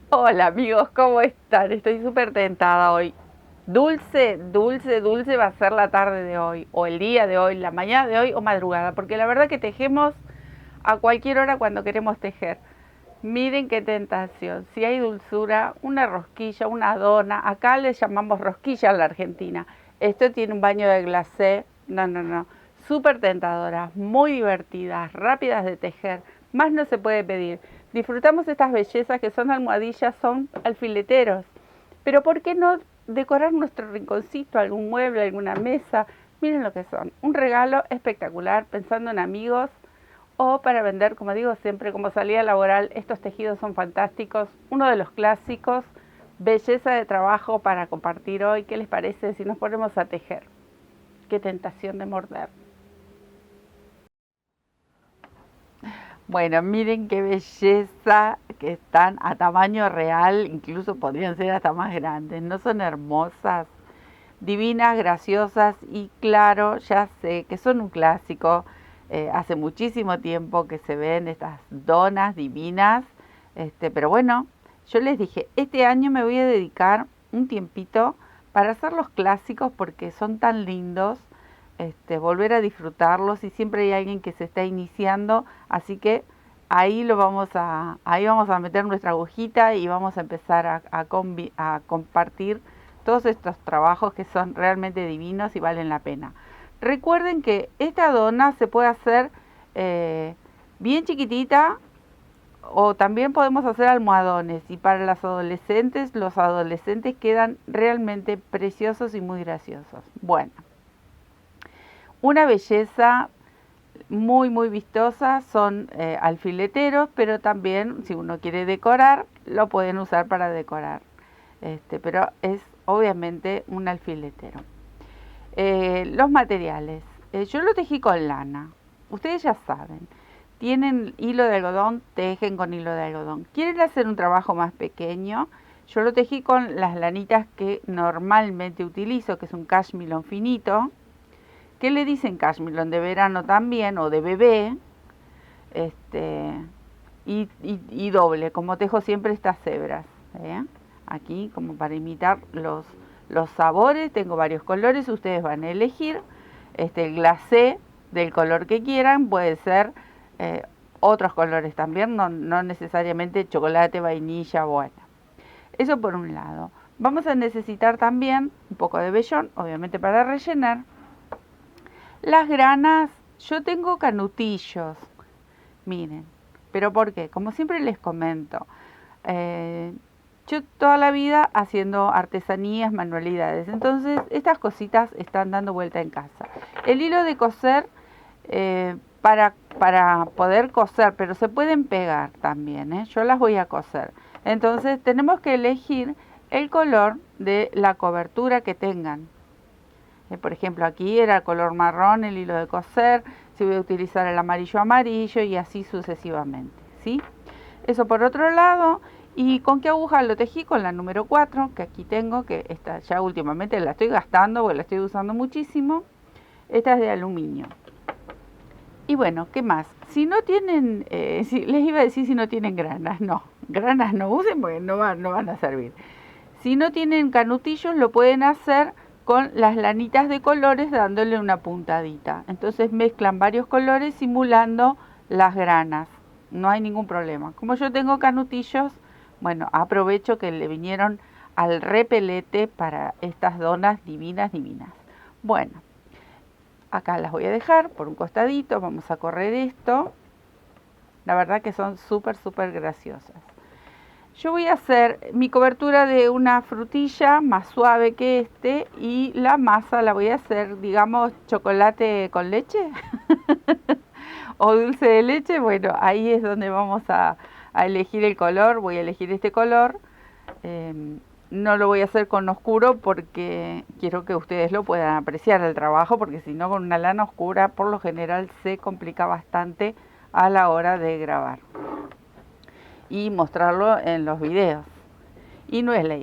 Hola amigos, ¿cómo están? Estoy súper tentada hoy. Dulce, dulce, dulce va a ser la tarde de hoy, o el día de hoy, la mañana de hoy o madrugada, porque la verdad que tejemos a cualquier hora cuando queremos tejer. Miren qué tentación, si hay dulzura, una rosquilla, una dona, acá le llamamos rosquilla a la Argentina. Esto tiene un baño de glacé, no, súper tentadoras, muy divertidas, rápidas de tejer, más no se puede pedir. Disfrutamos estas bellezas que son almohadillas, son alfileteros, pero ¿por qué no decorar nuestro rinconcito, algún mueble, alguna mesa? Miren lo que son, un regalo espectacular pensando en amigos o para vender, como digo siempre, como salida laboral. Estos tejidos son fantásticos, uno de los clásicos, belleza de trabajo para compartir hoy. ¿Qué les parece si nos ponemos a tejer? Qué tentación de morder. Bueno, miren qué belleza que están a tamaño real, incluso podrían ser hasta más grandes. ¿No son hermosas? Divinas, graciosas y claro, ya sé que son un clásico. Hace muchísimo tiempo que se ven estas donas divinas, pero bueno, yo les dije, este año me voy a dedicar un tiempito para hacer los clásicos porque son tan lindos, volver a disfrutarlos y siempre hay alguien que se está iniciando, así que ahí vamos a meter nuestra agujita y vamos a empezar a compartir todos estos trabajos que son realmente divinos y valen la pena. Recuerden que esta dona se puede hacer eh, bien chiquitita o también podemos hacer almohadones, y para las adolescentes, los adolescentes quedan realmente preciosos y muy graciosos. Bueno, una belleza muy vistosa, son alfileteros, pero también si uno quiere decorar, lo pueden usar para decorar. Pero es obviamente un alfiletero. Los materiales. Yo lo tejí con lana. Ustedes ya saben. Tienen hilo de algodón, tejen con hilo de algodón. ¿Quieren hacer un trabajo más pequeño? Yo lo tejí con las lanitas que normalmente utilizo, que es un cashmilon finito. ¿Qué le dicen cashmilon? De verano también, o de bebé. Este, y doble, como tejo siempre estas hebras. ¿eh? Aquí, como para imitar los sabores, tengo varios colores, ustedes van a elegir el glacé del color que quieran, puede ser eh, otros colores también, no necesariamente chocolate, vainilla, bueno. Eso por un lado. Vamos a necesitar también un poco de vellón, obviamente para rellenar. Las granas, yo tengo canutillos, miren, pero ¿por qué? Como siempre les comento, eh, yo toda la vida haciendo artesanías, manualidades, entonces estas cositas están dando vuelta en casa. El hilo de coser, para poder coser, pero se pueden pegar también, yo las voy a coser. Entonces tenemos que elegir el color de la cobertura que tengan. Por ejemplo, aquí era color marrón el hilo de coser, si voy a utilizar el amarillo, amarillo y así sucesivamente, ¿sí? Eso por otro lado. ¿Y con qué aguja lo tejí? Con la número 4 que aquí tengo, que esta ya últimamente la estoy gastando porque la estoy usando muchísimo. Esta es de aluminio. Y bueno, ¿qué más? Si no tienen, les iba a decir si no tienen granas no usen porque no van a servir. Si no tienen canutillos, lo pueden hacer con las lanitas de colores dándole una puntadita. Entonces mezclan varios colores simulando las granas. No hay ningún problema. Como yo tengo canutillos, bueno, aprovecho que le vinieron al repelete para estas donas divinas, divinas. Bueno, acá las voy a dejar por un costadito. Vamos a correr esto. La verdad que son súper graciosas. Yo voy a hacer mi cobertura de una frutilla más suave que y la masa la voy a hacer, digamos, chocolate con leche o dulce de leche. Bueno, ahí es donde vamos a elegir el color. Voy a elegir este color. Eh, no lo voy a hacer con oscuro porque quiero que ustedes lo puedan apreciar el trabajo, porque si no con una lana oscura por lo general se complica bastante a la hora de grabar y mostrarlo en los videos. Y no es la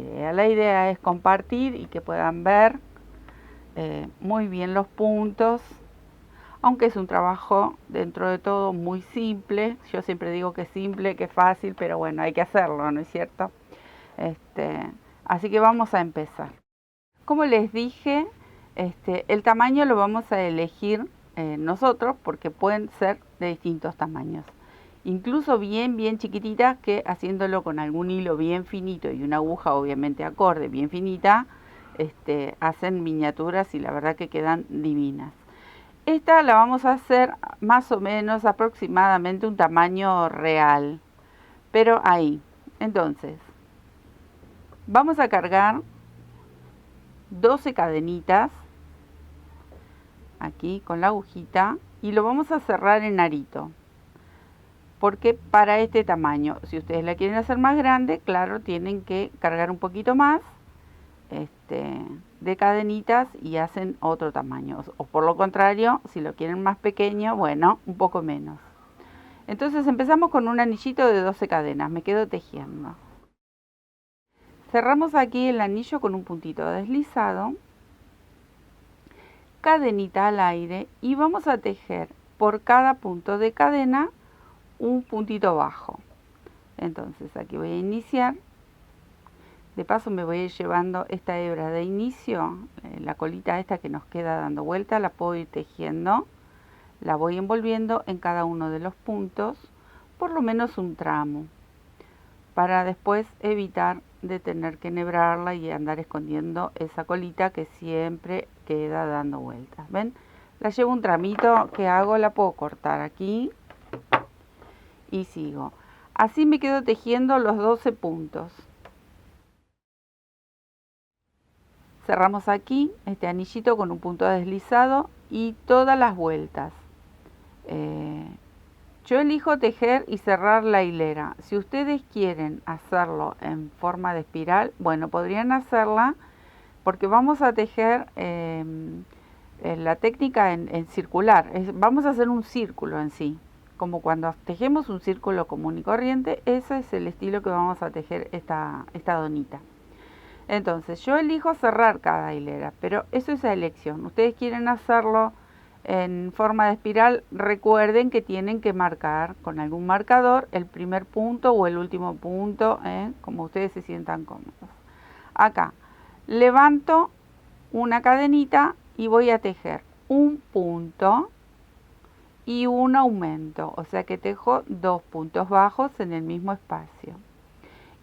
idea es compartir y que puedan ver muy bien los puntos, aunque es un trabajo dentro de todo muy simple. Yo siempre digo que es simple, que es fácil, pero bueno, hay que hacerlo, ¿no es cierto? Así que vamos a empezar. Como les dije, el tamaño lo vamos a elegir nosotros porque pueden ser de distintos tamaños. Incluso bien chiquititas que haciéndolo con algún hilo bien finito y una aguja obviamente acorde, bien finita, hacen miniaturas y la verdad que quedan divinas. Esta la vamos a hacer más o menos aproximadamente un tamaño real, pero ahí. Entonces, vamos a cargar 12 cadenitas aquí con la agujita y lo vamos a cerrar en arito. Porque para este tamaño, si ustedes la quieren hacer más grande, claro, tienen que cargar un poquito más de cadenitas y hacen otro tamaño. O por lo contrario, si lo quieren más pequeño, bueno, un poco menos. Entonces empezamos con un anillito de 12 cadenas, me quedo tejiendo. Cerramos aquí el anillo con un puntito deslizado, cadenita al aire y vamos a tejer por cada punto de cadena un puntito bajo. Entonces aquí voy a iniciar. De paso me voy a ir llevando esta hebra de inicio, la colita esta que nos queda dando vuelta, la puedo ir tejiendo, la voy envolviendo en cada uno de los puntos, por lo menos un tramo, para después evitar de tener que enhebrarla y andar escondiendo esa colita que siempre queda dando vueltas. ¿Ven? La llevo un tramito que hago, la puedo cortar aquí y sigo. Así me quedo tejiendo los 12 puntos. Cerramos aquí este anillito con un punto deslizado y todas las vueltas. Yo elijo tejer y cerrar la hilera. Si ustedes quieren hacerlo en forma de espiral, bueno, podrían hacerla porque vamos a tejer la técnica en circular. Vamos a hacer un círculo en sí. Como cuando tejemos un círculo común y corriente, ese es el estilo que vamos a tejer esta donita. Entonces yo elijo cerrar cada hilera, pero eso es a elección. Ustedes quieren hacerlo en forma de espiral, recuerden que tienen que marcar con algún marcador el primer punto o el último punto, como ustedes se sientan cómodos. Acá levanto una cadenita y voy a tejer un punto y un aumento, o sea que tejo 2 puntos bajos en el mismo espacio.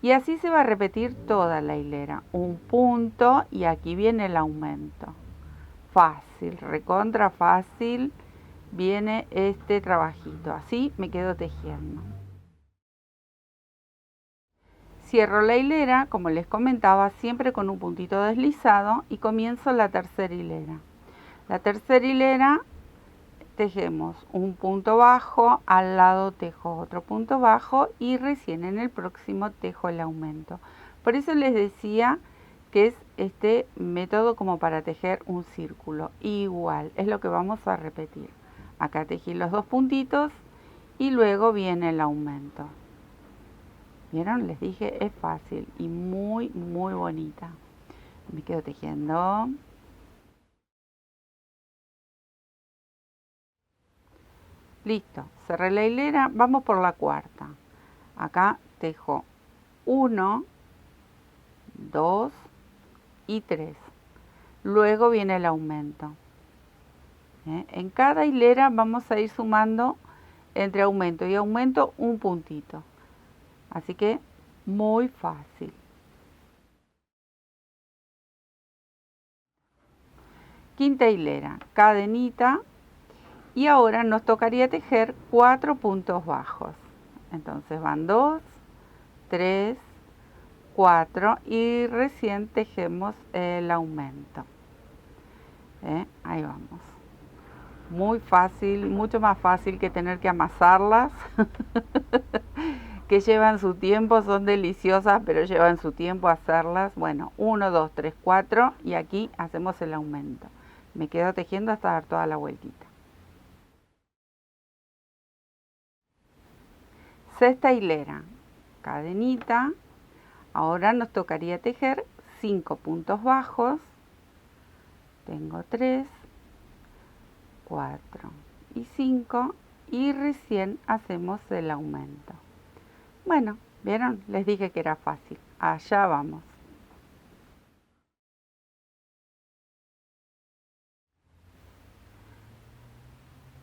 Y así se va a repetir toda la hilera. Un punto y aquí viene el aumento. Fácil, recontra fácil viene este trabajito. Así me quedo tejiendo. Cierro la hilera, como les comentaba, siempre con un puntito deslizado y comienzo la tercera hilera. La tercera hilera tejemos un punto bajo, al lado tejo otro punto bajo y recién en el próximo tejo el aumento. Por eso les decía que es este método como para tejer un círculo. Igual, es lo que vamos a repetir. Acá tejí los 2 puntitos y luego viene el aumento. ¿Vieron? Les dije, es fácil y muy bonita. Me quedo tejiendo. Listo, cerré la hilera, vamos por la cuarta. Acá tejo 1, 2 y 3. Luego viene el aumento. En cada hilera vamos a ir sumando entre aumento y aumento un puntito. Así que muy fácil. Quinta hilera, cadenita. Y ahora nos tocaría tejer 4 puntos bajos. Entonces van 2, 3, 4 y recién tejemos el aumento. Ahí vamos. Muy fácil, mucho más fácil que tener que amasarlas. Que llevan su tiempo, son deliciosas, pero llevan su tiempo hacerlas. Bueno, 1, 2, 3, 4 y aquí hacemos el aumento. Me quedo tejiendo hasta dar toda la vueltita. Sexta hilera, cadenita. Ahora nos tocaría tejer 5 puntos bajos. Tengo 3, 4 y 5 y recién hacemos el aumento. Bueno, ¿vieron? Les dije que era fácil. Allá vamos.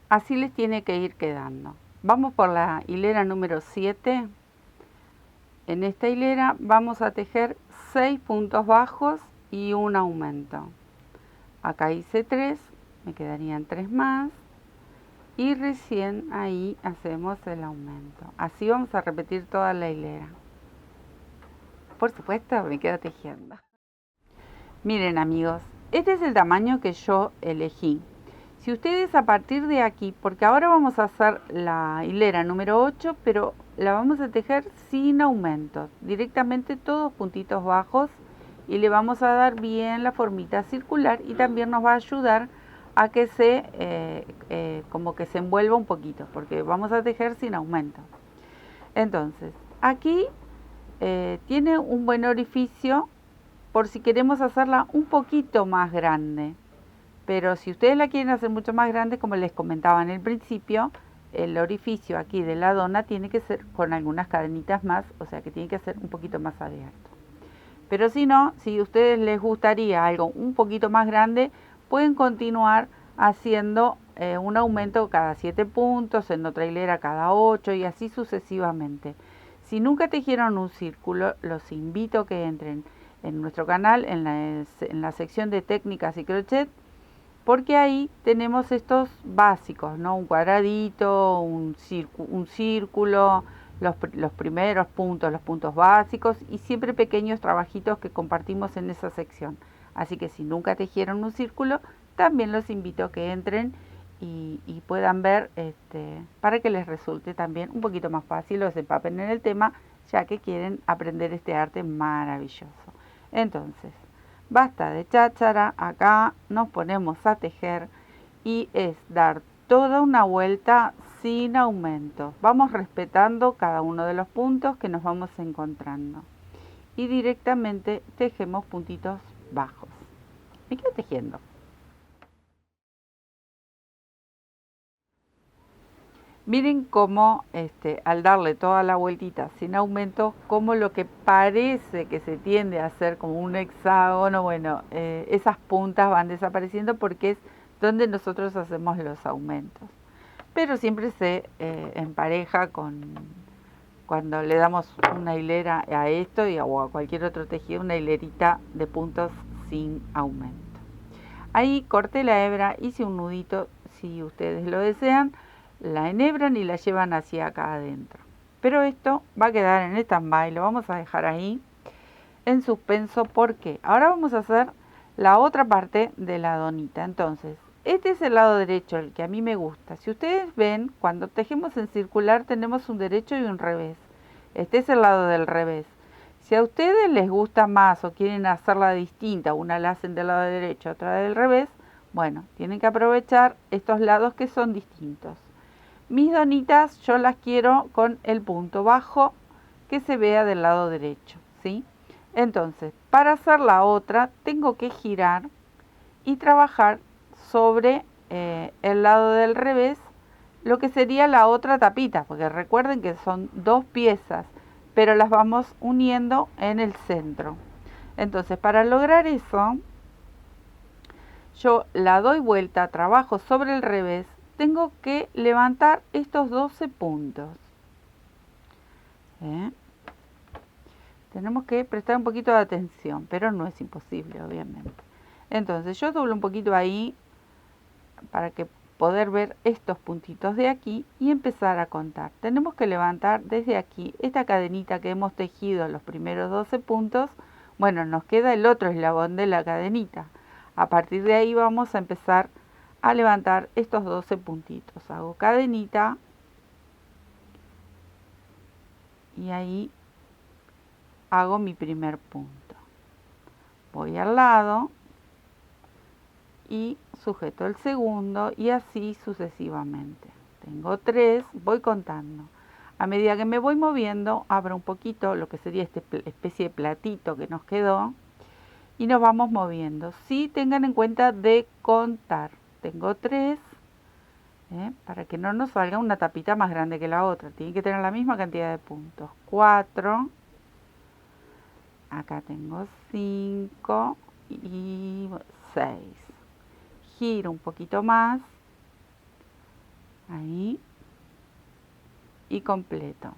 Así les tiene que ir quedando. Vamos por la hilera número 7. En esta hilera vamos a tejer 6 puntos bajos y un aumento. Acá hice 3, me quedarían 3 más. Y recién ahí hacemos el aumento. Así vamos a repetir toda la hilera. Por supuesto, me quedo tejiendo. Miren amigos, este es el tamaño que yo elegí. Si ustedes a partir de aquí, porque ahora vamos a hacer la hilera número 8, pero la vamos a tejer sin aumentos, directamente todos puntitos bajos, y le vamos a dar bien la formita circular y también nos va a ayudar a que como que se envuelva un poquito, porque vamos a tejer sin aumento. Entonces, aquí tiene un buen orificio por si queremos hacerla un poquito más grande. Pero si ustedes la quieren hacer mucho más grande, como les comentaba en el principio, el orificio aquí de la dona tiene que ser con algunas cadenitas más, o sea que tiene que ser un poquito más abierto. Pero si no, si a ustedes les gustaría algo un poquito más grande, pueden continuar haciendo un aumento cada 7 puntos, en otra hilera cada 8 y así sucesivamente. Si nunca tejieron un círculo, los invito a que entren en nuestro canal, en la sección de técnicas y crochet, porque ahí tenemos estos básicos, ¿no? Un cuadradito, un círculo, los primeros puntos, los puntos básicos y siempre pequeños trabajitos que compartimos en esa sección. Así que si nunca tejieron un círculo, también los invito a que entren y puedan ver para que les resulte también un poquito más fácil o se empapen en el tema, ya que quieren aprender este arte maravilloso. Entonces, basta de cháchara, acá nos ponemos a tejer y es dar toda una vuelta sin aumentos. Vamos respetando cada uno de los puntos que nos vamos encontrando. Y directamente tejemos puntitos bajos. Me quedo tejiendo. Miren cómo al darle toda la vueltita sin aumento, como lo que parece que se tiende a hacer como un hexágono, bueno, esas puntas van desapareciendo porque es donde nosotros hacemos los aumentos. Pero siempre se empareja cuando le damos una hilera a esto o a cualquier otro tejido, una hilerita de puntos sin aumento. Ahí corté la hebra, hice un nudito, si ustedes lo desean, la enhebran y la llevan hacia acá adentro. Pero esto va a quedar en stand-by, lo vamos a dejar ahí en suspenso porque ahora vamos a hacer la otra parte de la donita. Entonces, este es el lado derecho, el que a mí me gusta. Si ustedes ven, cuando tejemos en circular tenemos un derecho y un revés. Este es el lado del revés. Si a ustedes les gusta más o quieren hacerla distinta, una la hacen del lado derecho, otra del revés, bueno, tienen que aprovechar estos lados que son distintos. Mis donitas yo las quiero con el punto bajo que se vea del lado derecho, ¿sí? Entonces, para hacer la otra tengo que girar y trabajar sobre el lado del revés lo que sería la otra tapita, porque recuerden que son dos piezas, pero las vamos uniendo en el centro. Entonces, para lograr eso, yo la doy vuelta, trabajo sobre el revés, tengo que levantar estos 12 puntos. Tenemos que prestar un poquito de atención, pero no es imposible, obviamente. Entonces yo doblo un poquito ahí para que poder ver estos puntitos de aquí y empezar a contar. Tenemos que levantar desde aquí esta cadenita que hemos tejido los primeros 12 puntos. Bueno, nos queda el otro eslabón de la cadenita. A partir de ahí vamos a empezar a levantar estos 12 puntitos. Hago cadenita y ahí hago mi primer punto. Voy al lado y sujeto el segundo y así sucesivamente. Tengo 3, voy contando. A medida que me voy moviendo, abro un poquito lo que sería esta especie de platito que nos quedó y nos vamos moviendo. Sí, tengan en cuenta de contar. Tengo 3, para que no nos salga una tapita más grande que la otra. Tiene que tener la misma cantidad de puntos. 4, Acá tengo 5 y 6. Giro un poquito más. Ahí. Y completo.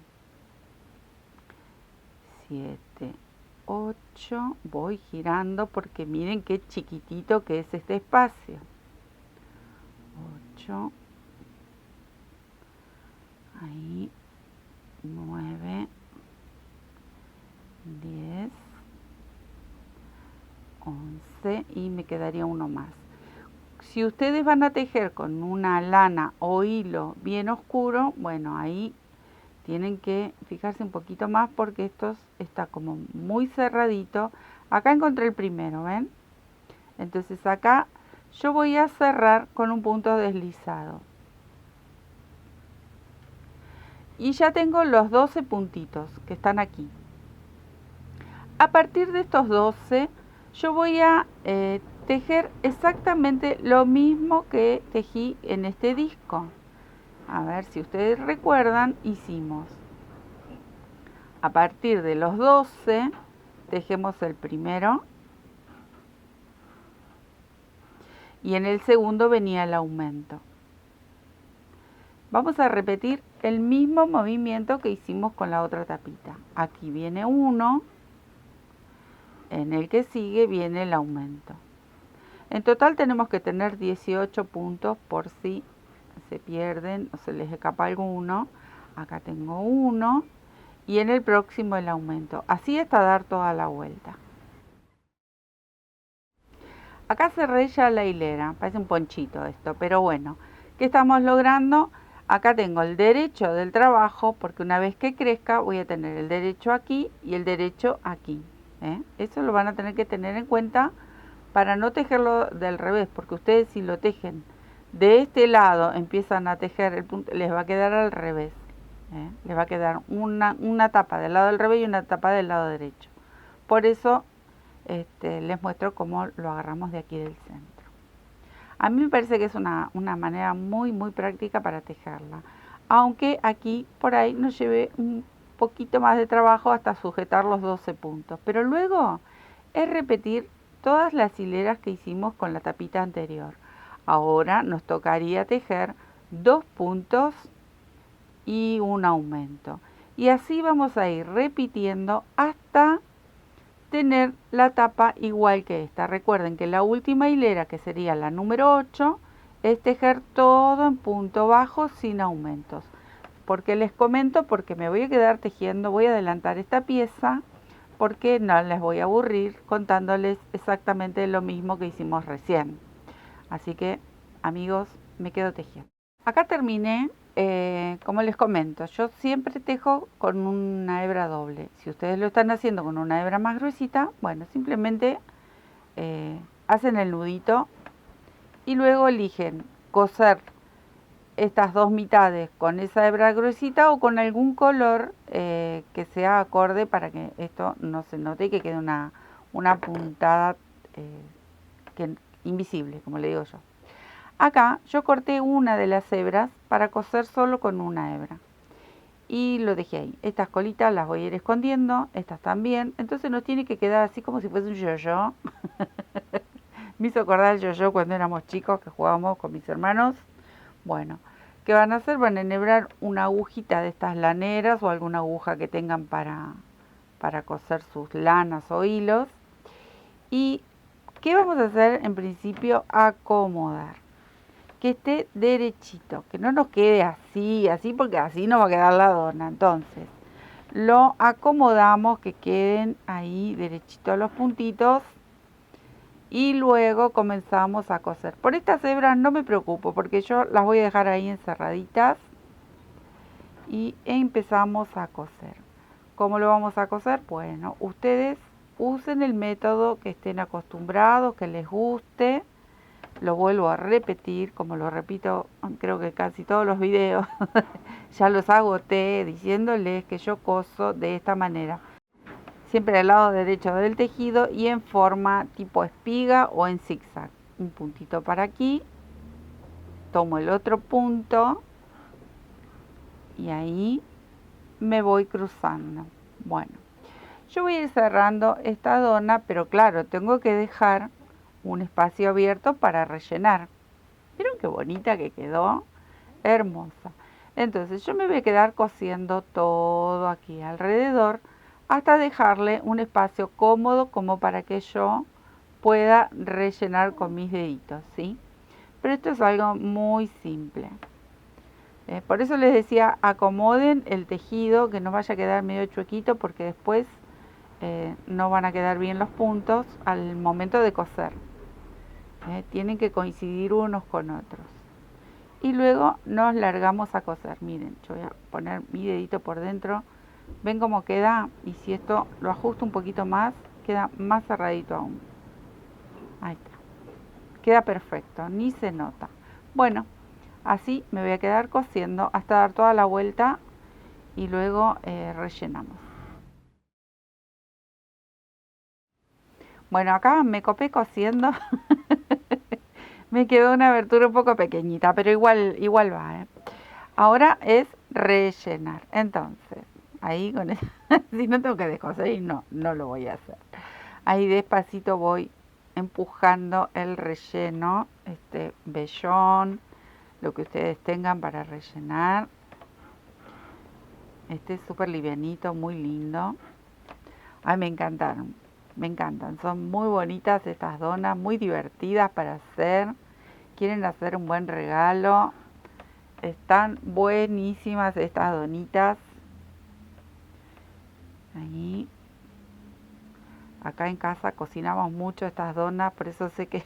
7, 8. Voy girando porque miren qué chiquitito que es este espacio. 8. Ahí. 9. 10. 11 y me quedaría uno más. Si ustedes van a tejer con una lana o hilo bien oscuro, bueno, ahí tienen que fijarse un poquito más porque esto está como muy cerradito. Acá encontré el primero, ¿ven? Entonces acá yo voy a cerrar con un punto deslizado. Y ya tengo los 12 puntitos que están aquí. A partir de estos 12 yo voy a tejer exactamente lo mismo que tejí en este disco. A ver si ustedes recuerdan, hicimos a partir de los 12 tejemos el primero y en el segundo venía el aumento. Vamos a repetir el mismo movimiento que hicimos con la otra tapita. Aquí viene uno, en el que sigue viene el aumento. En total tenemos que tener 18 puntos por si se pierden o se les escapa alguno. Acá tengo uno y en el próximo el aumento. Así hasta dar toda la vuelta. Acá cerré ya la hilera, parece un ponchito esto, pero bueno, ¿qué estamos logrando? Acá tengo el derecho del trabajo, porque una vez que crezca voy a tener el derecho aquí y el derecho aquí. Eso lo van a tener que tener en cuenta para no tejerlo del revés, porque ustedes si lo tejen de este lado, empiezan a tejer el punto, les va a quedar al revés. Les va a quedar una tapa del lado del revés y una tapa del lado derecho. Por eso les muestro cómo lo agarramos de aquí del centro. A mí me parece que es una manera muy práctica para tejerla, aunque aquí por ahí nos lleve un poquito más de trabajo hasta sujetar los 12 puntos, pero luego es repetir todas las hileras que hicimos con la tapita anterior. Ahora nos tocaría tejer 2 puntos y un aumento, y así vamos a ir repitiendo hasta tener la tapa igual que esta. Recuerden que la última hilera, que sería la número 8, es tejer todo en punto bajo sin aumentos. Porque les comento, porque me voy a quedar tejiendo, voy a adelantar esta pieza porque no les voy a aburrir contándoles exactamente lo mismo que hicimos recién. Así que, amigos, me quedo tejiendo. Acá terminé. Como les comento, yo siempre tejo con una hebra doble. Si ustedes lo están haciendo con una hebra más gruesita, bueno, simplemente hacen el nudito y luego eligen coser estas dos mitades con esa hebra gruesita o con algún color que sea acorde para que esto no se note y que quede una puntada invisible, como le digo yo. Acá yo corté una de las hebras para coser solo con una hebra y lo dejé ahí. Estas colitas las voy a ir escondiendo, estas también, entonces nos tiene que quedar así como si fuese un yo-yo. Me hizo acordar el yo-yo cuando éramos chicos que jugábamos con mis hermanos. Bueno, ¿qué van a hacer? Van a enhebrar una agujita de estas laneras o alguna aguja que tengan para coser sus lanas o hilos. ¿Y qué vamos a hacer? En principio, acomodar. Que esté derechito, que no nos quede así, porque así nos va a quedar la dona. Entonces, lo acomodamos que queden ahí derechitos los puntitos y luego comenzamos a coser. Por estas hebras no me preocupo porque yo las voy a dejar ahí encerraditas y empezamos a coser. ¿Cómo lo vamos a coser? Bueno, ustedes usen el método que estén acostumbrados, que les guste. Lo vuelvo a repetir, como lo repito, creo que casi todos los videos, ya los agoté diciéndoles que yo coso de esta manera. Siempre al lado derecho del tejido y en forma tipo espiga o en zigzag. Un puntito para aquí, tomo el otro punto y ahí me voy cruzando. Bueno, Yo voy a ir cerrando esta dona, pero claro, tengo que dejar un espacio abierto para rellenar. ¿Vieron qué bonita que quedó? Hermosa. Entonces yo me voy a quedar cosiendo todo aquí alrededor hasta dejarle un espacio cómodo como para que yo pueda rellenar con mis deditos, ¿sí? Pero esto es algo muy simple. Por eso les decía, acomoden el tejido, que no vaya a quedar medio chuequito, porque después no van a quedar bien los puntos al momento de coser. Tienen que coincidir unos con otros. Y luego nos largamos a coser. Miren, yo voy a poner mi dedito por dentro. ¿Ven cómo queda? Y si esto lo ajusto un poquito más, queda más cerradito aún. Ahí está. Queda perfecto, ni se nota. Bueno, así me voy a quedar cosiendo hasta dar toda la vuelta y luego rellenamos. Bueno, acá me copé cosiendo. Me quedó una abertura un poco pequeñita, pero igual va. Ahora es rellenar. Entonces, ahí con eso, si no tengo que descoser y no lo voy a hacer. Ahí despacito voy empujando el relleno, este vellón, lo que ustedes tengan para rellenar. Este es súper livianito, muy lindo. Ay, me encantaron, me encantan. Son muy bonitas estas donas, muy divertidas para hacer. Quieren hacer un buen regalo. Están buenísimas estas donitas. Ahí. Acá en casa cocinamos mucho estas donas, por eso sé que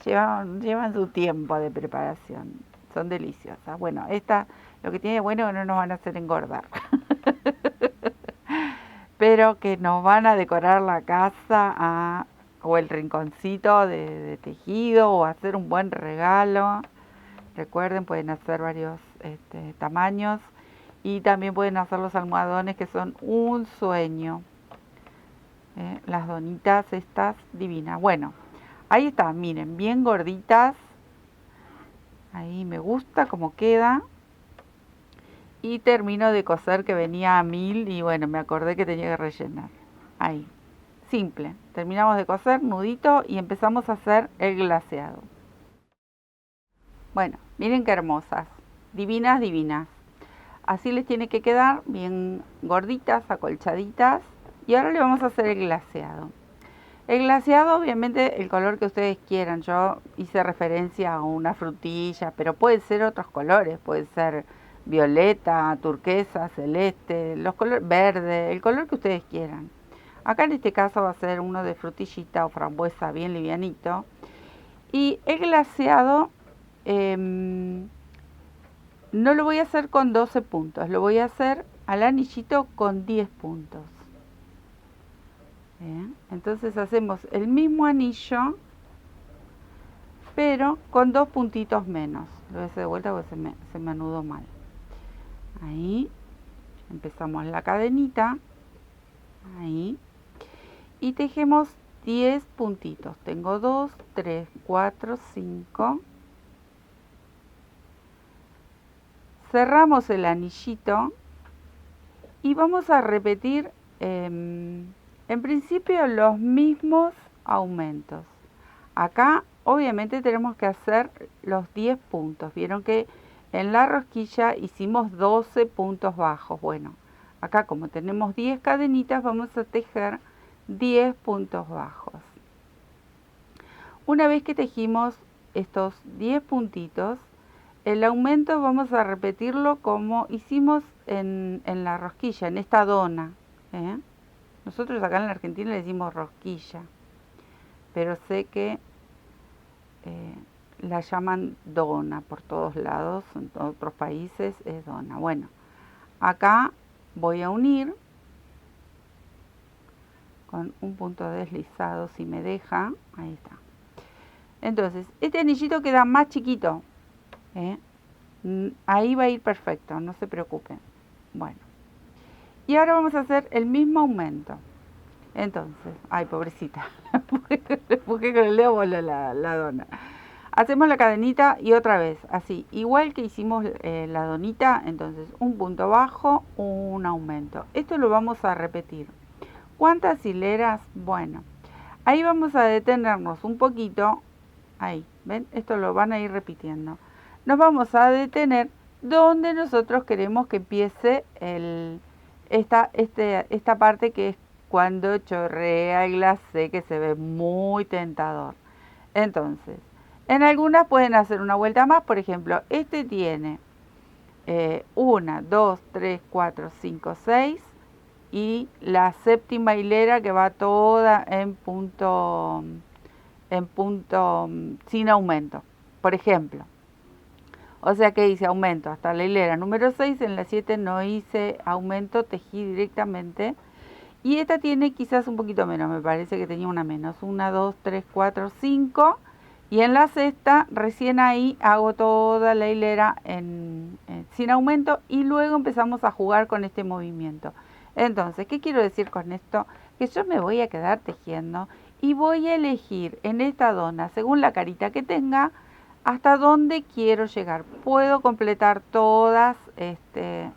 llevan su tiempo de preparación. Son deliciosas. Bueno, esta lo que tiene de bueno es que no nos van a hacer engordar. Pero que nos van a decorar la casa o el rinconcito de tejido o hacer un buen regalo. Recuerden, pueden hacer varios tamaños y también pueden hacer los almohadones que son un sueño. Las donitas estas divinas. Bueno, ahí están, miren, bien gorditas. Ahí me gusta cómo queda. Y termino de coser, que venía a 1000 y bueno, me acordé que tenía que rellenar. Ahí, simple. Terminamos de coser, nudito, y empezamos a hacer el glaseado. Bueno, miren qué hermosas. Divinas, divinas. Así les tiene que quedar, bien gorditas, acolchaditas. Y ahora le vamos a hacer el glaseado. El glaseado, obviamente, el color que ustedes quieran. Yo hice referencia a una frutilla, pero pueden ser otros colores. Puede ser violeta, turquesa, celeste, los colores verde, el color que ustedes quieran. Acá en este caso va a ser uno de frutillita o frambuesa bien livianito. Y el glaseado no lo voy a hacer con 12 puntos, lo voy a hacer al anillito con 10 puntos. Entonces hacemos el mismo anillo, pero con 2 puntitos menos. Lo voy a hacer de vuelta porque se me anudó mal. Ahí empezamos la cadenita, ahí, y tejemos 10 puntitos. Tengo 2, 3, 4, 5. Cerramos el anillito y vamos a repetir en principio los mismos aumentos. Acá obviamente tenemos que hacer los 10 puntos. Vieron que en la rosquilla hicimos 12 puntos bajos. Bueno, acá como tenemos 10 cadenitas vamos a tejer 10 puntos bajos. Una vez que tejimos estos 10 puntitos, el aumento vamos a repetirlo como hicimos en la rosquilla, en esta dona. Nosotros acá en la Argentina le decimos rosquilla, pero sé que la llaman dona por todos lados, en otros países es dona. Bueno, acá voy a unir con un punto deslizado si me deja, ahí está. Entonces, este anillito queda más chiquito, ahí va a ir perfecto, no se preocupen. Bueno, y ahora vamos a hacer el mismo aumento. Entonces, ay, pobrecita, le empujé con el dedo, voló la dona. Hacemos la cadenita y otra vez, así, igual que hicimos la donita. Entonces un punto bajo, un aumento. Esto lo vamos a repetir ¿Cuántas hileras? Bueno, ahí vamos a detenernos un poquito. Ahí, ¿ven? Esto lo van a ir repitiendo. Nos vamos a detener donde nosotros queremos que empiece esta parte, que es cuando chorrea el glacé, que se ve muy tentador. Entonces, en algunas pueden hacer una vuelta más. Por ejemplo, este tiene 1, 2, 3, 4, 5, 6 y la séptima hilera que va toda en punto sin aumento, por ejemplo. O sea que hice aumento hasta la hilera número 6, en la 7 no hice aumento, tejí directamente. Y esta tiene quizás un poquito menos, me parece que tenía una menos. 1, 2, 3, 4, 5. Y en la sexta, recién ahí hago toda la hilera sin aumento y luego empezamos a jugar con este movimiento. Entonces, ¿qué quiero decir con esto? Que yo me voy a quedar tejiendo y voy a elegir en esta dona, según la carita que tenga, hasta dónde quiero llegar. Puedo completar todas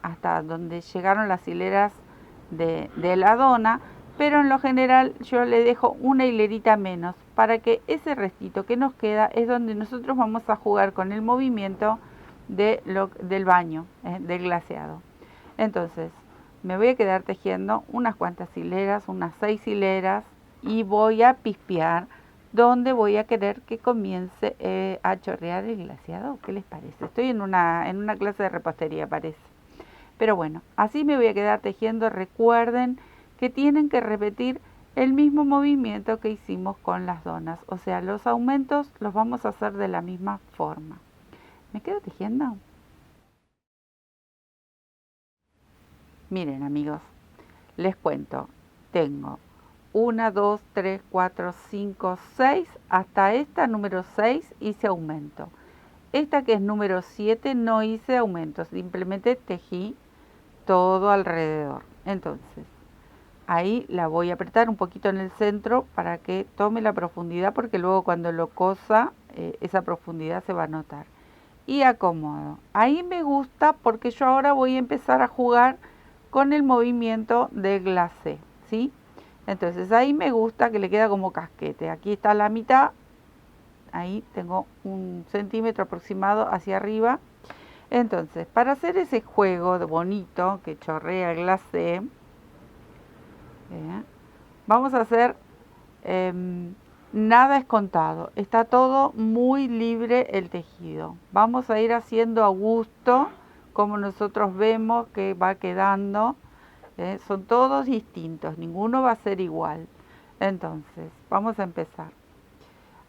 hasta donde llegaron las hileras de la dona, pero en lo general yo le dejo una hilerita menos para que ese restito que nos queda es donde nosotros vamos a jugar con el movimiento del baño, del glaseado. Entonces me voy a quedar tejiendo unas cuantas hileras, unas 6 hileras, y voy a pispear donde voy a querer que comience a chorrear el glaseado. ¿Qué les parece? Estoy en una clase de repostería, parece. Pero bueno, así me voy a quedar tejiendo. Recuerden que tienen que repetir el mismo movimiento que hicimos con las donas. O sea, los aumentos los vamos a hacer de la misma forma. ¿Me quedo tejiendo? Miren, amigos, les cuento. Tengo 1, 2, 3, 4, 5, 6. Hasta esta número 6 hice aumento. Esta que es número 7 no hice aumento, simplemente tejí todo alrededor. Entonces, ahí la voy a apretar un poquito en el centro para que tome la profundidad, porque luego cuando lo cosa, esa profundidad se va a notar. Y acomodo. Ahí me gusta porque yo ahora voy a empezar a jugar con el movimiento del glacé, ¿sí? Entonces ahí me gusta que le queda como casquete. Aquí está la mitad, ahí tengo 1 centímetro aproximado hacia arriba. Entonces, para hacer ese juego de bonito que chorrea el glacé, vamos a hacer nada es contado. Está todo muy libre el tejido. Vamos a ir haciendo a gusto, como nosotros vemos que va quedando. Son todos distintos, ninguno va a ser igual. Entonces, vamos a empezar.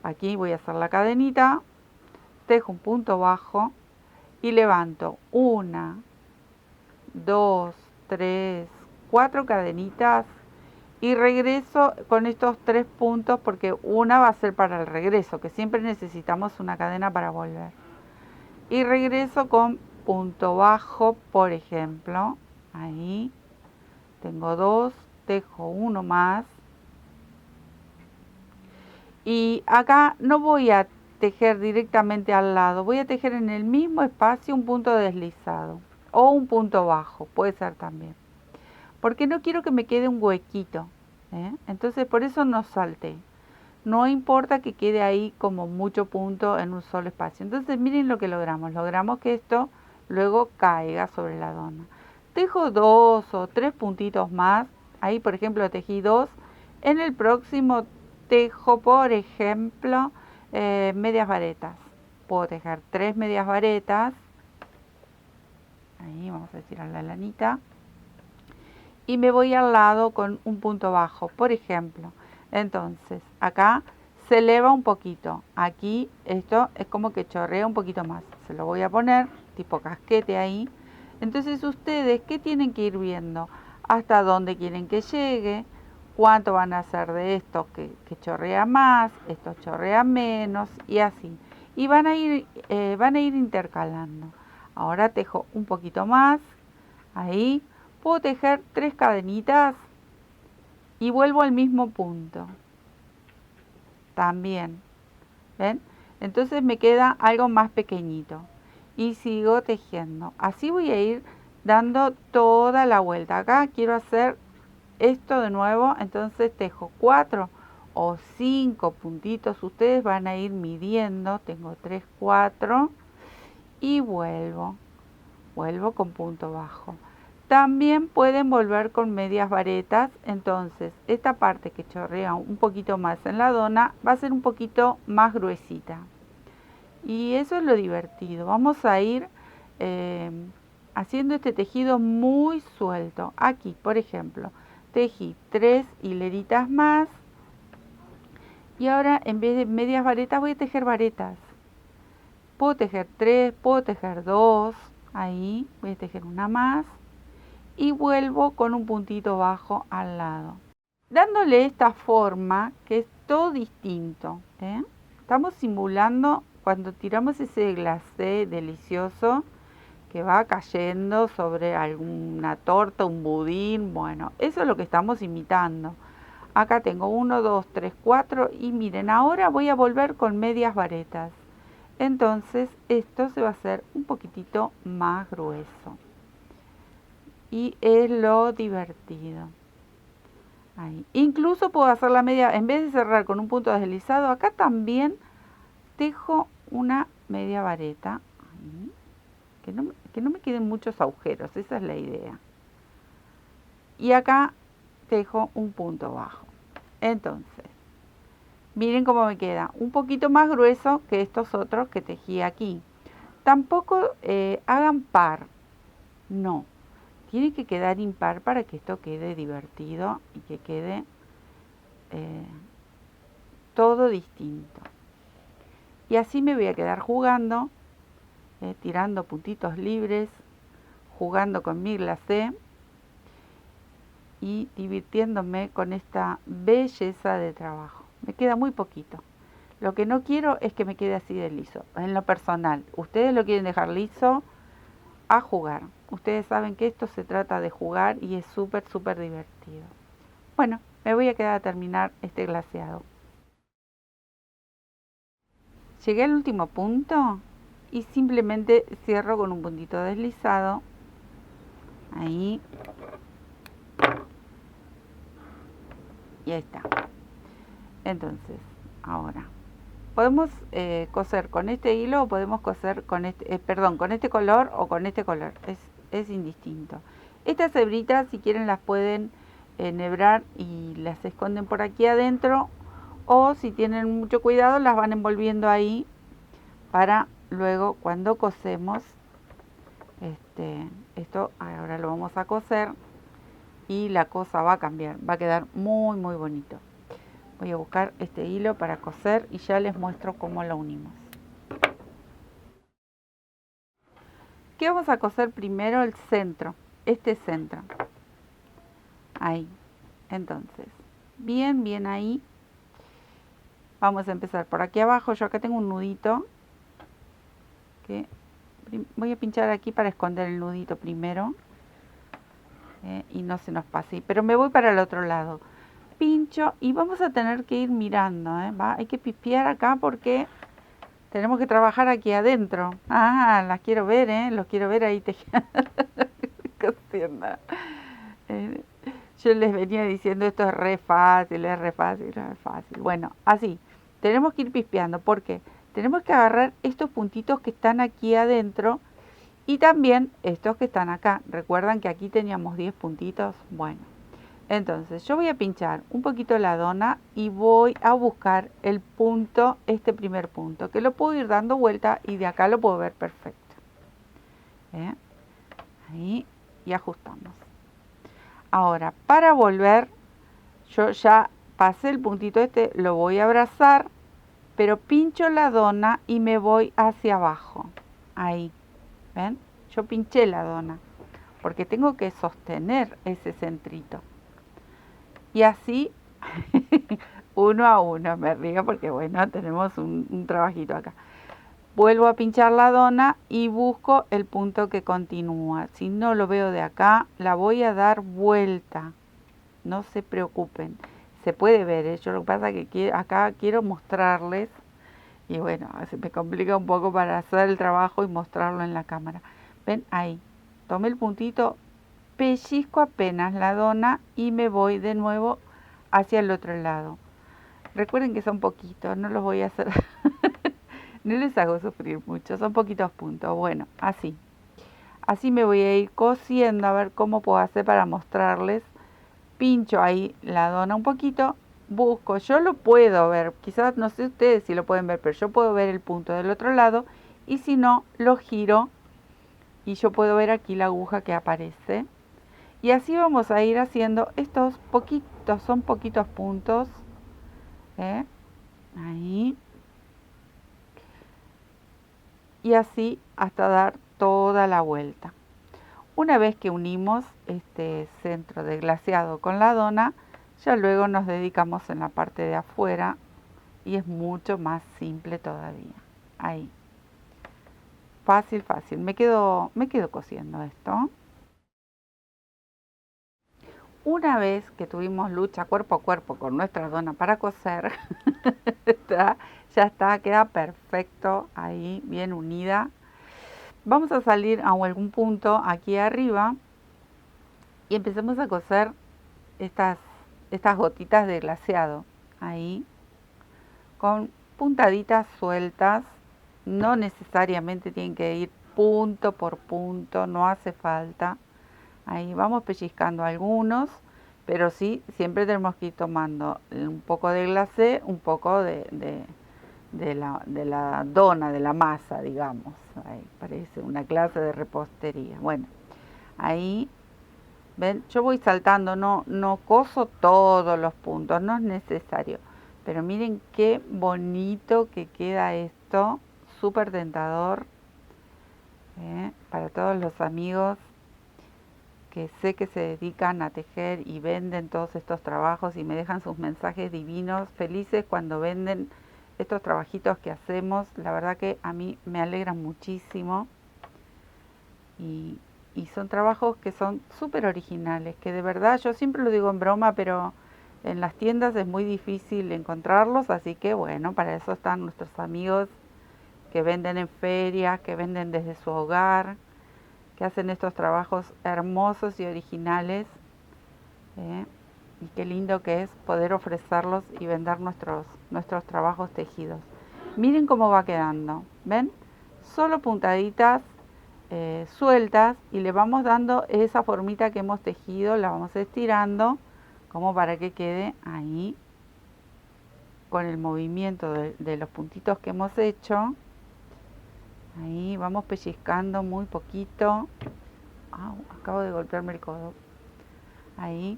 Aquí voy a hacer la cadenita, tejo un punto bajo y levanto 1, 2, 3, 4 cadenitas y regreso con estos 3 puntos, porque una va a ser para el regreso, que siempre necesitamos una cadena para volver. Y regreso con punto bajo, por ejemplo, ahí tengo 2, tejo 1 más. Y acá no voy a tejer directamente al lado, voy a tejer en el mismo espacio un punto deslizado o un punto bajo, puede ser también, porque no quiero que me quede un huequito, entonces por eso no salté. No importa que quede ahí como mucho punto en un solo espacio. Entonces miren lo que logramos que esto luego caiga sobre la dona. Tejo 2 o 3 puntitos más, ahí por ejemplo tejí 2, en el próximo tejo, por ejemplo, medias varetas. Puedo tejer 3 medias varetas. Ahí vamos a estirar la lanita. Y me voy al lado con un punto bajo, por ejemplo. Entonces, acá se eleva un poquito. Aquí esto es como que chorrea un poquito más. Se lo voy a poner tipo casquete ahí. Entonces, ustedes, ¿qué tienen que ir viendo? Hasta dónde quieren que llegue. Cuánto van a hacer de esto que chorrea más, esto chorrea menos, y así. Y van a ir intercalando. Ahora tejo un poquito más, ahí. Puedo tejer 3 cadenitas y vuelvo al mismo punto. También, ¿ven? Entonces me queda algo más pequeñito. Y sigo tejiendo. Así voy a ir dando toda la vuelta. Acá quiero hacer esto de nuevo, entonces tejo 4 o 5 puntitos, ustedes van a ir midiendo, tengo 3, 4 y vuelvo con punto bajo. También pueden volver con medias varetas, entonces esta parte que chorrea un poquito más en la dona va a ser un poquito más gruesita. Y eso es lo divertido, vamos a ir haciendo este tejido muy suelto. Aquí, por ejemplo, tejí 3 hileritas más y ahora en vez de medias varetas voy a tejer varetas. Puedo tejer 3, puedo tejer 2, ahí voy a tejer una más y vuelvo con un puntito bajo al lado. Dándole esta forma que es todo distinto, ¿eh? Estamos simulando cuando tiramos ese glacé delicioso que va cayendo sobre alguna torta, un budín, bueno, eso es lo que estamos imitando. Acá tengo 1, 2, 3, 4 y miren, ahora voy a volver con medias varetas. Entonces esto se va a hacer un poquitito más grueso. Y es lo divertido. Ahí. Incluso puedo hacer la media, en vez de cerrar con un punto deslizado, acá también tejo una media vareta. Ahí. Que no me queden muchos agujeros, esa es la idea. Y acá tejo un punto bajo. Entonces, miren cómo me queda, un poquito más grueso que estos otros que tejí aquí. Tampoco hagan par, no. Tiene que quedar impar para que esto quede divertido y que quede todo distinto. Y así me voy a quedar jugando, tirando puntitos libres, jugando con mi glacé y divirtiéndome con esta belleza de trabajo. Me queda muy poquito. Lo que no quiero es que me quede así de liso, en lo personal. Ustedes lo quieren dejar liso, a jugar. Ustedes saben que esto se trata de jugar y es súper, súper divertido. Bueno, me voy a quedar a terminar este glaseado. Llegué al último punto y simplemente cierro con un puntito deslizado. Ahí. Y ahí está. Entonces, ahora podemos coser con este hilo o podemos coser con este, con este color o con este color. Es indistinto. Estas hebritas, si quieren, las pueden enhebrar y las esconden por aquí adentro, o si tienen mucho cuidado las van envolviendo ahí para luego cuando cosemos esto ahora lo vamos a coser y la cosa va a cambiar, va a quedar muy muy bonito. Voy a buscar este hilo para coser y ya les muestro cómo lo unimos. ¿Qué vamos a coser primero? El centro, este centro. Ahí. Entonces, bien ahí. Vamos a empezar por aquí abajo. Yo acá tengo un nudito que voy a pinchar aquí para esconder el nudito primero y no se nos pase. Pero me voy para el otro lado. Pincho y vamos a tener que ir mirando. Hay que pispear acá porque tenemos que trabajar aquí adentro. Ah, las quiero ver, los quiero ver ahí tejiendo. Yo les venía diciendo esto es re fácil, es re fácil, es re fácil. Bueno, así, tenemos que ir pispeando porque tenemos que agarrar estos puntitos que están aquí adentro y también estos que están acá. ¿Recuerdan que aquí teníamos 10 puntitos? Bueno, entonces yo voy a pinchar un poquito la dona y voy a buscar el punto, este primer punto, que lo puedo ir dando vuelta y de acá lo puedo ver perfecto. Ahí, y ajustamos. Ahora, para volver, yo ya pasé el puntito este, lo voy a abrazar, pero pincho la dona y me voy hacia abajo. Ahí, ¿ven? Yo pinché la dona, porque tengo que sostener ese centrito. Y así, uno a uno, me río porque bueno, tenemos un trabajito acá. Vuelvo a pinchar la dona y busco el punto que continúa. Si no lo veo de acá, la voy a dar vuelta. No se preocupen. Se puede ver, Yo lo que pasa es que acá quiero mostrarles. Y bueno, se me complica un poco para hacer el trabajo y mostrarlo en la cámara. ¿Ven? Ahí. Tomé el puntito, pellizco apenas la dona y me voy de nuevo hacia el otro lado. Recuerden que son poquitos, no los voy a hacer, no les hago sufrir mucho, son poquitos puntos. Bueno, así. Así me voy a ir cosiendo, a ver cómo puedo hacer para mostrarles. Pincho ahí la dona un poquito, busco, yo lo puedo ver, quizás no sé ustedes si lo pueden ver, pero yo puedo ver el punto del otro lado y si no, lo giro y yo puedo ver aquí la aguja que aparece. Y así vamos a ir haciendo estos poquitos, son poquitos puntos, ahí. Y así hasta dar toda la vuelta. Una vez que unimos este centro de glaseado con la dona, ya luego nos dedicamos en la parte de afuera y es mucho más simple todavía. Ahí. Fácil, fácil. Me quedo cosiendo esto. Una vez que tuvimos lucha cuerpo a cuerpo con nuestra dona para coser, ya está, queda perfecto ahí, bien unida. Vamos a salir a algún punto aquí arriba y empecemos a coser estas gotitas de glaseado ahí con puntaditas sueltas. No necesariamente tienen que ir punto por punto, no hace falta. Ahí vamos pellizcando algunos, pero sí, siempre tenemos que ir tomando un poco de glacé, un poco de la dona, de la masa, digamos. Ahí parece una clase de repostería. Bueno, ahí, ven, yo voy saltando, no coso todos los puntos, no es necesario. Pero miren qué bonito que queda esto, súper tentador, para todos los amigos que sé que se dedican a tejer y venden todos estos trabajos y me dejan sus mensajes divinos, felices cuando venden estos trabajitos que hacemos. La verdad que a mí me alegran muchísimo y son trabajos que son súper originales, que de verdad yo siempre lo digo en broma, pero en las tiendas es muy difícil encontrarlos, así que bueno, para eso están nuestros amigos que venden en ferias, que venden desde su hogar, que hacen estos trabajos hermosos y originales. Y qué lindo que es poder ofrecerlos y vender nuestros trabajos tejidos. Miren cómo va quedando, ¿ven? Solo puntaditas sueltas y le vamos dando esa formita que hemos tejido, la vamos estirando como para que quede ahí con el movimiento de los puntitos que hemos hecho. Ahí vamos pellizcando muy poquito. Acabo de golpearme el codo. Ahí.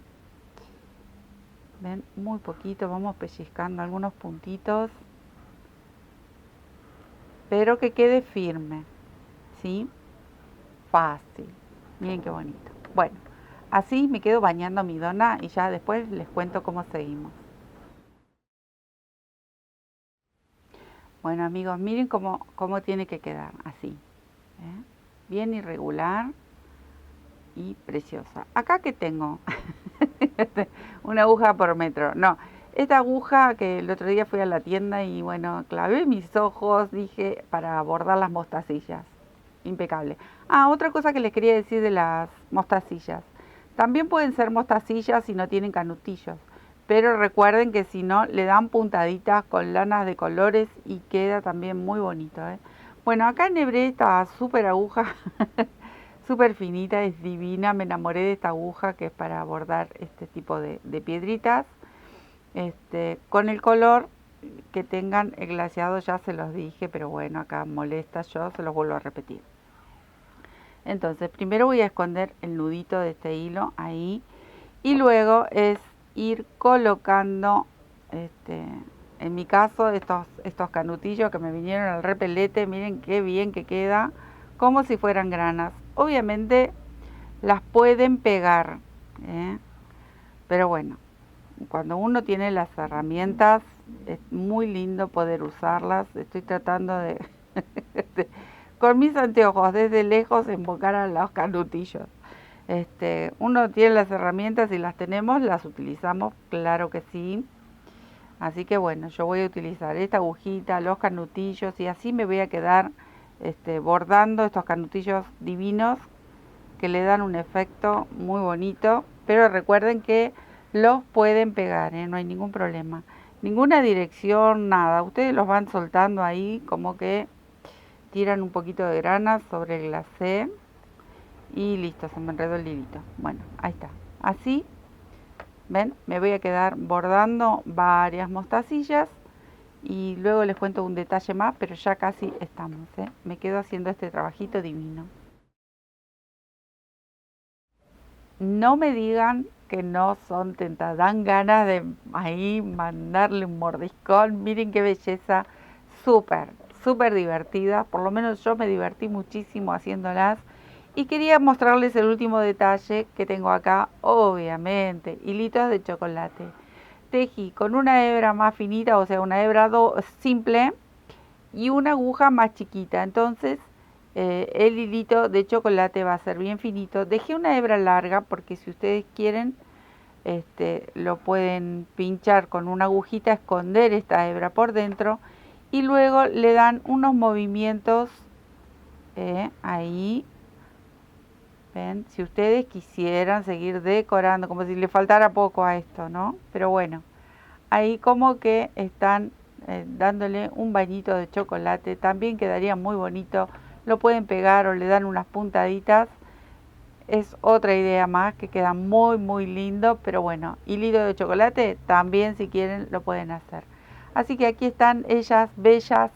Ven, muy poquito, vamos pellizcando algunos puntitos. Pero que quede firme. ¿Sí? Fácil. Miren qué bonito. Bueno, así me quedo bañando mi dona y ya después les cuento cómo seguimos. Bueno amigos, miren cómo tiene que quedar, así. Bien irregular y preciosa. Acá que tengo una aguja por metro. No, esta aguja que el otro día fui a la tienda y bueno, clavé mis ojos, dije, para bordar las mostacillas. Impecable. Otra cosa que les quería decir de las mostacillas. También pueden ser mostacillas si no tienen canutillos. Pero recuerden que si no, le dan puntaditas con lanas de colores y queda también muy bonito. Bueno, acá enhebré esta súper aguja, súper finita, es divina. Me enamoré de esta aguja que es para bordar este tipo de piedritas. Con el color que tengan el glaseado, ya se los dije, pero bueno, acá molesta, yo se los vuelvo a repetir. Entonces, primero voy a esconder el nudito de este hilo ahí y luego es ir colocando, en mi caso, estos canutillos que me vinieron al repelete. Miren qué bien que queda, como si fueran granas. Obviamente las pueden pegar, pero bueno, cuando uno tiene las herramientas es muy lindo poder usarlas. Estoy tratando de con mis anteojos desde lejos enfocar a los canutillos. Uno tiene las herramientas y las tenemos, las utilizamos, claro que sí. Así que bueno, yo voy a utilizar esta agujita, los canutillos y así me voy a quedar bordando estos canutillos divinos que le dan un efecto muy bonito, pero recuerden que los pueden pegar, no hay ningún problema. Ninguna dirección, nada. Ustedes los van soltando ahí, como que tiran un poquito de grana sobre el glacé y listo, se me enredó el hilito. Bueno, ahí está. Así, ven, me voy a quedar bordando varias mostacillas y luego les cuento un detalle más, pero ya casi estamos, ¿eh? Me quedo haciendo este trabajito divino. No me digan que no son tentadas, dan ganas de ahí mandarle un mordiscón. Miren qué belleza, súper, súper divertida. Por lo menos yo me divertí muchísimo haciéndolas. Y quería mostrarles el último detalle que tengo acá, obviamente, hilitos de chocolate. Tejí con una hebra más finita, o sea, una hebra simple y una aguja más chiquita. Entonces el hilito de chocolate va a ser bien finito. Dejé una hebra larga porque si ustedes quieren lo pueden pinchar con una agujita, esconder esta hebra por dentro y luego le dan unos movimientos ahí. ¿Ven? Si ustedes quisieran seguir decorando, como si le faltara poco a esto, ¿no? Pero bueno, ahí como que están dándole un bañito de chocolate, también quedaría muy bonito. Lo pueden pegar o le dan unas puntaditas, es otra idea más que queda muy muy lindo. Pero bueno, hilito de chocolate también, si quieren, lo pueden hacer. Así que aquí están ellas, bellas,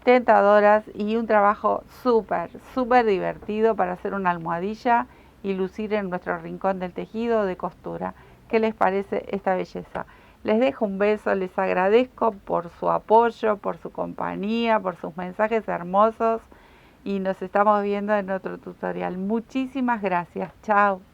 tentadoras, y un trabajo súper súper divertido para hacer una almohadilla y lucir en nuestro rincón del tejido de costura. ¿Qué les parece esta belleza? Les dejo un beso, les agradezco por su apoyo, por su compañía, por sus mensajes hermosos y nos estamos viendo en otro tutorial. Muchísimas gracias. Chao.